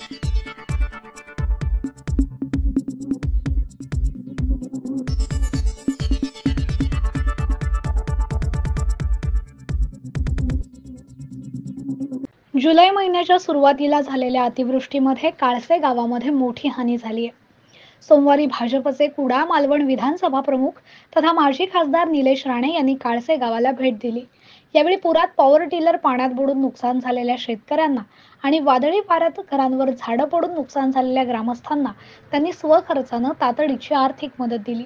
जुलै महिन्याच्या सुरुवातीला झालेल्या अतिवृष्टीमध्ये काळसे गावामध्ये मोठी हानी झाली आहे। सोमवारी भाजपचे कुडाळ मालवण विधानसभा प्रमुख तथा माजी खासदार निलेश राणे यांनी काळसे गावाला भेट दिली। यावेळी पुरात पॉवर टिलर पाण्यात बुडून नुकसान झालेल्या शेतकऱ्यांना आणि वादळी वाऱ्यात घरांवर झाडं पडून नुकसान झालेल्या ग्रामस्थांना त्यांनी स्वखर्चाने तातडीची आर्थिक मदत दिली।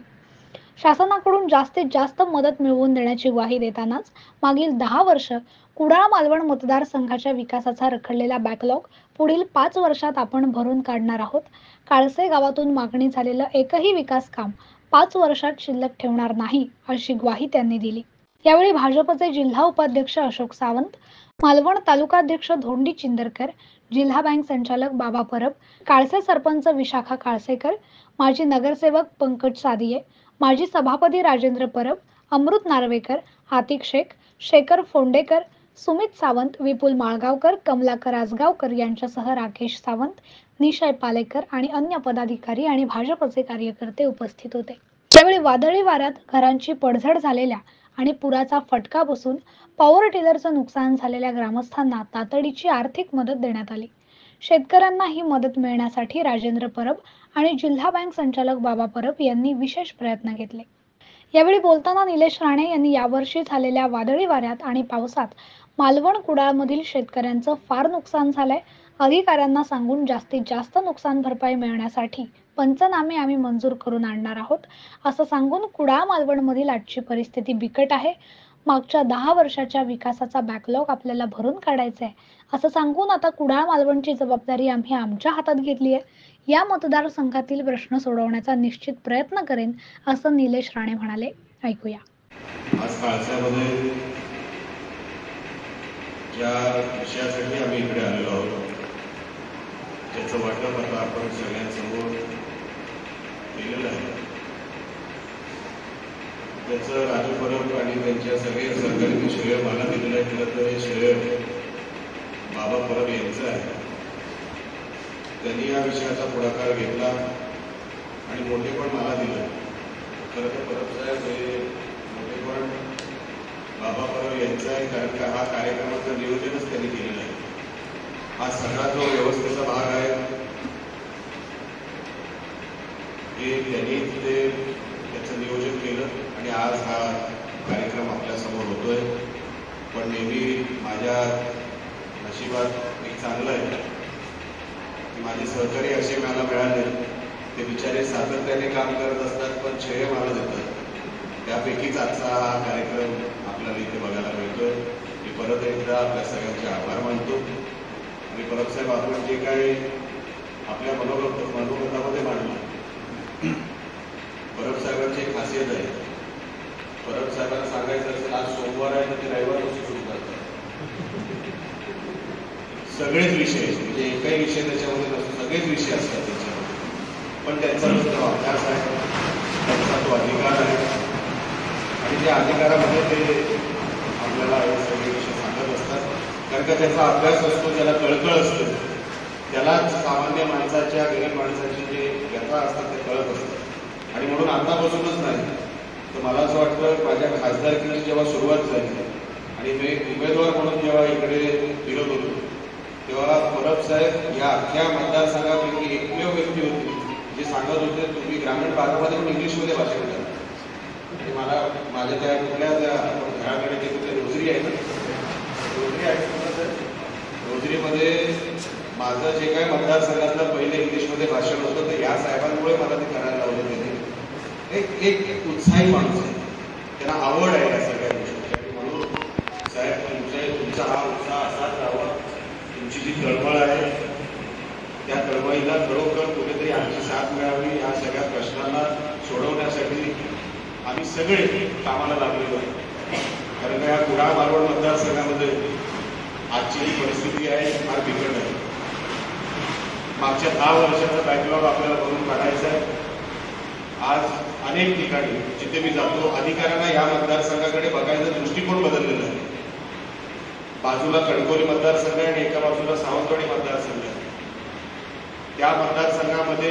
शासनाकडून जास्तीत जास्त मदत मिळवून देण्याची ग्वाही देतानाच मागील 10 वर्ष कुडाळ मालवण मतदारसंघाच्या विकासाचा रखडलेला बॅकलॉग पुढील 5 वर्षात आपण भरून काढणार आहोत। काळसे गावातून मागणी झालेलं एकही विकास काम 5 वर्षात शिल्लक ठेवणार नाही अशी ग्वाही त्यांनी दिली। यावेळी भाजपचे जिल्हा उपाध्यक्ष अशोक सावंत, मालवण तालुकाध्यक्ष धोंडी चिंदरकर, जिल्हा बँक संचालक बाबा परब, काळसे सरपंच विशाखा काळसेकर, माजी नगरसेवक पंकज सादिये, माजी सभापती राजेंद्र परब, अमृत नार्वेकर, आतिक शेख, शेखर फोंडेकर, सुमित सावंत, विपुल माळगावकर, कमलाकर आजगावकर यांच्यासह राकेश सावंत, निशय पालेकर आणि अन्य पदाधिकारी आणि भाजपचे कार्यकर्ते उपस्थित होते। यावेळी वादळी वाऱ्यात घरांची पडझड झालेल्या आणि पुराचा फटका बसून पॉवर टिलरचं नुकसान झालेल्या ग्रामस्थांना तातडीची आर्थिक मदत देण्यात आली। शेतकऱ्यांना ही मदत मिळण्यासाठी राजेंद्र परब आणि जिल्हा बँक संचालक बाबा परब यांनी विशेष प्रयत्न घेतले। यावेळी बोलताना निलेश राणे यांनी यावर्षी झालेल्या वादळी वाऱ्यात आणि पावसात मालवण कुडाळमधील शेतकऱ्यांचं फार नुकसान झालंय। अधिकाऱ्यांना सांगून जास्तीत जास्त नुकसान भरपाई मिळण्यासाठी पंचनामे आम्ही मंजूर करून आणणार आहोत असं सांगून कुडाळ मालवणमधील आजची परिस्थिती बिकट आहे। मागच्या 10 वर्षाच्या विकासाचा बॅकलॉग आपल्याला भरून काढायचा आहे असं सांगून आता कुडाळ मालवणची जबाबदारी आम्ही आमच्या हातात घेतली आहे। या मतदारसंघातील प्रश्न सोडवण्याचा निश्चित प्रयत्न करेन असं निलेश राणे म्हणाले। ऐकूया। आज काळसामध्ये ज्या विषयासाठी आम्ही इकडे आलेलो आहोत त्याचं वाटप आता आपण सगळ्यांसमोर केलेलं आहे। त्याचं राजू परब आणि त्यांच्या सगळे सहकार्यांनी श्रेय मला दिलेलं आहे। खरं तर हे श्रेय बाबा परब यांचं आहे। त्यांनी या विषयाचा पुढाकार घेतला आणि मोठेपण मला दिलं। खरं तर परब साहेब हे मोठेपण बाबा परब यांचं आहे, कारण का हा कार्यक्रमाचं नियोजनच त्यांनी केलेलं आहे। हा सगळा जो व्यवस्थेचा भाग आहे हे त्यांनी त्याचं नियोजन केलं आणि आज हा कार्यक्रम आपल्यासमोर होतोय। पण नेहमी माझ्या नशिबात एक चांगलं आहे की माझे सहकारी असे मला मिळाले, ते बिचारे सातत्याने काम करत असतात पण श्रेय मला देतात। त्यापैकीच आजचा हा कार्यक्रम आपल्याला इथे बघायला मिळतोय। मी परत एकदा आपल्या सगळ्यांचे आभार मानतो आणि परब साहेब आपण जे काही आपल्या मनोगतामध्ये मांडलं, परब साहेबांची एक खासियत आहे। परब साहेबांना सांगायचं असेल आज सोमवार आहे तर ते रविवारपासून सुरू करतात। सगळेच विषय म्हणजे एकही विषय त्याच्यामध्ये नसतो, सगळेच विषय असतात त्याच्यामध्ये, पण त्यांचा जो अभ्यास आहे, त्यांचा तो अधिकार आहे आणि त्या अधिकारामध्ये ते आपल्याला हे सगळे विषय सांगत असतात। कारण का त्याचा अभ्यास असतो, त्याला कळकळ असते, त्यालाच सामान्य माणसाच्या गरीब माणसाची जे व्यथा असतात ते कळत असतात। आणि म्हणून आतापासूनच नाही तर मला असं वाटतं माझ्या खासदारकीची जेव्हा सुरुवात झाली आणि मी उमेदवार म्हणून जेव्हा इकडे फिरत होतो तेव्हा परब साहेब या अख्ख्या मतदारसंघापैकी एकमेव व्यक्ती होती जे सांगत होते तुम्ही ग्रामीण भागामध्ये पण इंग्लिशमध्ये भाषण करा। आणि मला माझ्या त्या कुठल्या त्या घराकडे जे कुठे रोजरी आहे ना, रोजरी आहे, रोजरीमध्ये माझं जे काही मतदारसंघातलं पहिले इंग्लिशमध्ये भाषण होतं ते या साहेबांमुळे मला ते करायला लावलं। त्यांनी एक उत्साही माणूस आहे, त्यांना आवड आहे या सगळ्या गोष्टी। म्हणून साहेब तुमचा हा उत्साह असाच राहावा। तुमची जी तळमळ आहे त्या तळमळीला खरोखर कुठेतरी आमची साथ मिळावी। या सगळ्या प्रश्नांना सोडवण्यासाठी आम्ही सगळे कामाला लागलेलो आहे। कारण का या कुडाळ मालवण मतदारसंघामध्ये आजची जी परिस्थिती आहे फार बिकट आहे। मागच्या 10 वर्षाचा बॅकलॉग आपल्याला भरून काढायचा आहे। आज अनेक ठिकाणी जिथे मी जातो अधिकाऱ्यांना या मतदारसंघाकडे बघायचा दृष्टिकोन बदललेला आहे। बाजूला कणकवली मतदारसंघ आहे आणि एका बाजूला सावंतवाडी मतदारसंघ आहे। त्या मतदारसंघामध्ये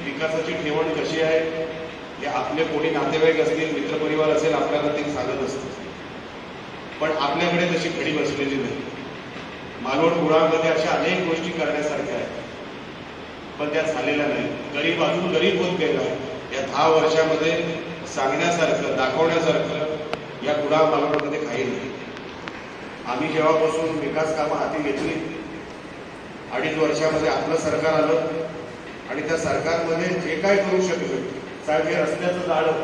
विकासाची ठेवण कशी आहे हे आपले कोणी नातेवाईक असतील, मित्रपरिवार असेल, आपल्याला ते सांगत असतील. पण आपल्याकडे तशी घडी बसलेली नाही. मालवण कुडामध्ये अशा अनेक गोष्टी करण्यासारख्या आहेत, पण त्या झालेल्या नाही. गरीब अजून गरीब होत गेला. या 10 वर्षामध्ये सांगण्यासारखं, दाखवण्यासारखं या कुडाळ मालवणमध्ये काही नाही. आम्ही जेव्हापासून विकास कामं हाती घेतली, 2.5 वर्षामध्ये आपलं सरकार आलं आणि त्या सरकारमध्ये जे काय करू शकलं, साहेब हे रस्त्याचं जाळं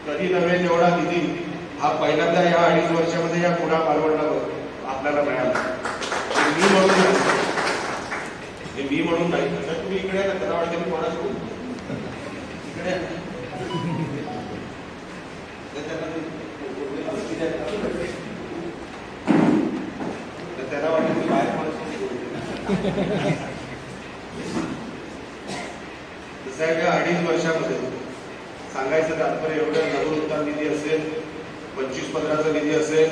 कधी नव्हे तेवढा निधी हा पहिल्यांदा या 2.5 वर्षामध्ये या कुडाळ मालवणला आपल्याला मिळाला. मी म्हणून नाही. तर तुम्ही इकडे ना, त्याला वाटतं मी कोणाच बोलतो इकडे त्याला वाटतं मी बाहेर माणूस साहेब या 2.5 वर्षामध्ये सांगायचं तात्पर्य एवढं, नगरोत्थान निधी असेल, 25-15चा निधी असेल,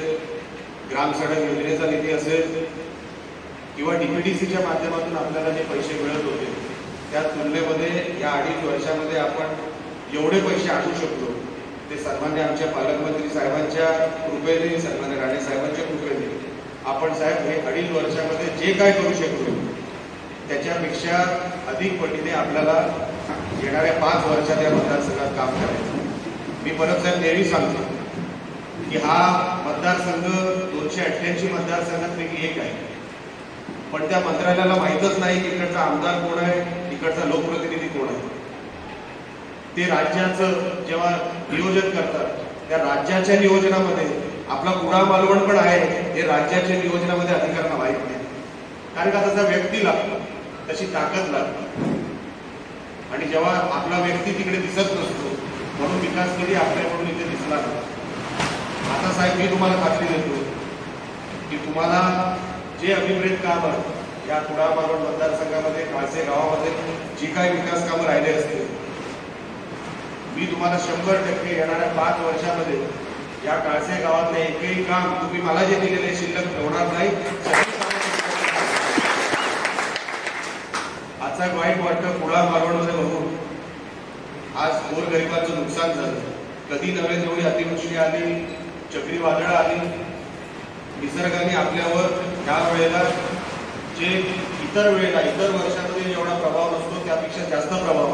ग्रामसडक योजनेचा निधी असेल किंवा DPDCच्या माध्यमातून आपल्याला जे पैसे मिळत होते त्या तुलनेमध्ये या 2.5 वर्षामध्ये आपण एवढे पैसे आणू शकतो ते सन्मान्य आमच्या पालकमंत्री साहेबांच्या कृपेने, सन्मान्य राणे साहेबांच्या कृपेने आपण साहेब हे 2.5 वर्षामध्ये जे काय करू शकतो त्याच्यापेक्षा अधिक पटीने आपल्याला येणाऱ्या 5 वर्षात या मतदारसंघात काम करायचं. मी परत साहेब नेहमी सांगतो की हा मतदारसंघ 288 मतदारसंघांपैकी एक आहे, पण त्या मंत्रालयाला माहीतच नाही की इकडचा आमदार कोण आहे, इकडचा लोकप्रतिनिधी कोण आहे. ते राज्याचं जेव्हा नियोजन करतात त्या राज्याच्या नियोजनामध्ये आपला कुडाळ मालवण पण आहे हे राज्याच्या नियोजनामध्ये अधिकाऱ्यांना माहीत नाही. कारण का तसा व्यक्ती लागतो, तशी ताकद लागते. आणि जेव्हा आपला व्यक्ती तिकडे दिसत नसतो म्हणून विकास कधी आपल्याकडून इथे दिसला नाही. आता साहेब मी तुम्हाला खात्री देतो की तुम्हाला जे अभिप्रेत कामं या कुडाळ मालवण मतदारसंघामध्ये, काळसे गावामध्ये जी काही विकास कामं राहिले असतील, मी तुम्हाला 100% येणाऱ्या 5 वर्षामध्ये या काळसे गावातले एकही काम तुम्ही मला जे दिलेले शिल्लक ठेवणार नाही. आजचा वाईट वाटतं कुडाळ मालवणमध्ये बघून. आज गोरगरिबांचं नुकसान झालं. कधी नव्हे तेवढी अतिवृष्टी आली, चक्रीवादळं आली. निसर्गाने आपल्यावर ह्या वेळेला जे इतर वर्षामध्ये जेवढा प्रभाव नसतो त्यापेक्षा जास्त प्रभाव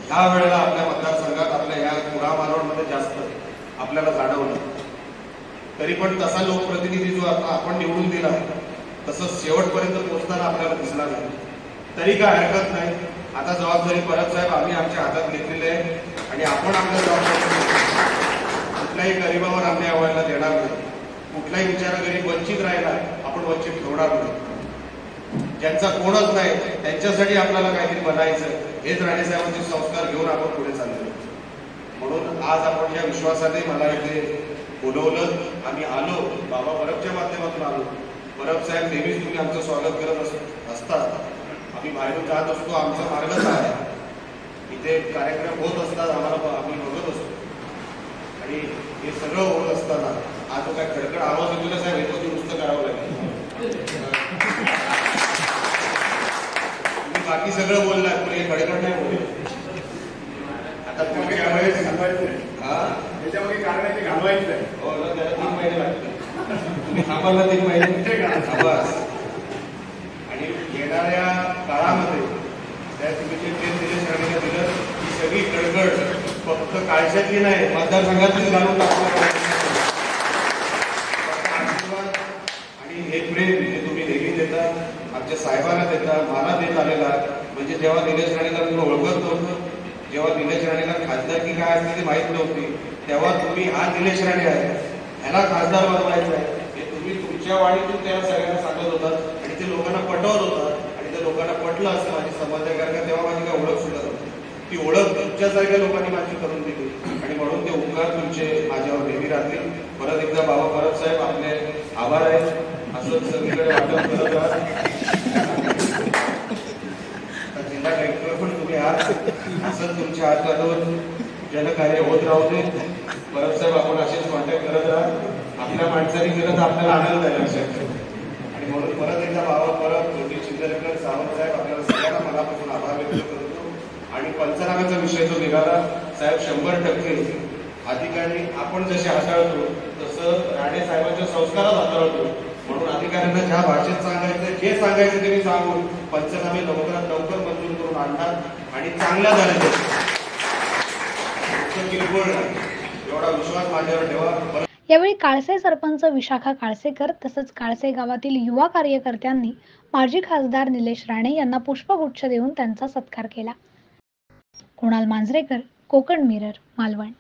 ह्या वेळेला आपल्या मतदारसंघात, आपल्या या कुडाळ मालवणमध्ये जास्त आपल्याला जाणवलं. तरी पण तसा लोकप्रतिनिधी जो आता आपण निवडून दिला तसं शेवटपर्यंत पोहोचताना आपल्याला दिसला नाही. तरी काय हरकत नाही. आता जबाबदारी परत साहेब आम्ही आमच्या हातात घेतलेली आहे आणि आपण आपल्या जबाबदारी कुठल्याही गरीबावर अन्याय व्हायला देणार नाही. कुठलाही बिचारा गरीब वंचित राहिला आपण वंचित ठेवणार नाही. ज्यांचा कोणच नाही त्यांच्यासाठी आपल्याला काहीतरी बनायचं हेच राणेसाहेबांचे संस्कार घेऊन आपण पुढे चाललो. म्हणून आज आपण या विश्वासाने मला इथे बोलवलं. आम्ही आलो बाबा परबच्या माध्यमातून आलो. परब साहेब नेहमीच तुम्ही आमचं स्वागत करत असतात. आम्ही बाहेरून जात असतो, आमचा मार्गच आहे. इथे कार्यक्रम होत असतात, आम्हाला आम्ही बघत असतो. आणि हे सगळं होत असताना आज जो काय खडखड आवाज येतो ना साहेब, हे तो दुरुस्त करावं लागेल. तुम्ही बाकी सगळं बोललात पण हे खडखड नाही बोलले. आता पुढच्या वेळेस त्याच्यामध्ये कारण घालवायचं आहे. हो ना, त्याला 3 महिने लागतील. तुम्ही थांबायला 3 महिने थांबा. आणि येणाऱ्या काळामध्ये त्या तुम्ही जे निलेश राणेला दिलं ही सगळी गडगड फक्त काळशातली नाही, मतदारसंघातून घालून टाकणार. आणि हे प्रेम जे तुम्ही नेहमी देता, आमच्या साहेबांना देता, मला देत आलेला. म्हणजे जेव्हा निलेश राणेला तुम्ही ओळखत नव्हतं, जेव्हा निलेश राणेला खासदारकी काय असते ती माहीत नव्हती, तेव्हा तुम्ही हा निलेश राणे आहे, ह्याला खासदार बनवायचं आहे हे तुम्ही तुमच्या वाणीतून त्याला सगळ्यांना सांगत होतात आणि ते लोकांना पटवत होतात. आणि ते लोकांना पटलं असं माझी समज आहे. कारण तेव्हा माझी काय ओळख सुद्धा नव्हती. ती ओळख तुमच्यासारख्या लोकांनी माझी करून दिली आणि म्हणून ते उपकार तुमचे माझ्यावर नेहमी राहतील. परत एकदा बाबा परब साहेब आपले आभार आहेत. असं सगळीकडे वाटप करत आहात. जिल्हा कलेक्टर पण तुम्ही आहात. असंच तुमच्या हातातून जनकार्य होत राहू दे. परब साहेब आपण असेच कॉन्टॅक्ट करत राहा. आपल्या माणसाने केलं तर आपल्याला आनंद आहे लक्षात. आणि म्हणून परत एकदा बाबा परब, ज्योतिष चिंचलेकर, सावंत साहेब आपल्याला सगळ्यांना मनापासून आभार. व्यक्त करतो. आणि पंचनाम्याचा विषय जो निघाला साहेब, 100% अधिकारी आपण जसे हाताळतो तसं राणे साहेबांच्या संस्कारात हाताळतो. म्हणून अधिकाऱ्यांना ज्या भाषेत सांगायचं, जे सांगायचं ते मी सांगून पंचनामे लवकरात लवकर मंजूर करून आणणार आणि चांगल्या झाले किरकोळ नाही, एवढा विश्वास माझ्यावर ठेवा. यावेळी काळसे सरपंच विशाखा काळसेकर तसंच काळसे गावातील युवा कार्यकर्त्यांनी माजी खासदार निलेश राणे यांना पुष्पगुच्छ देऊन त्यांचा सत्कार केला. कुणाल मांजरेकर, कोकण मिरर, मालवण.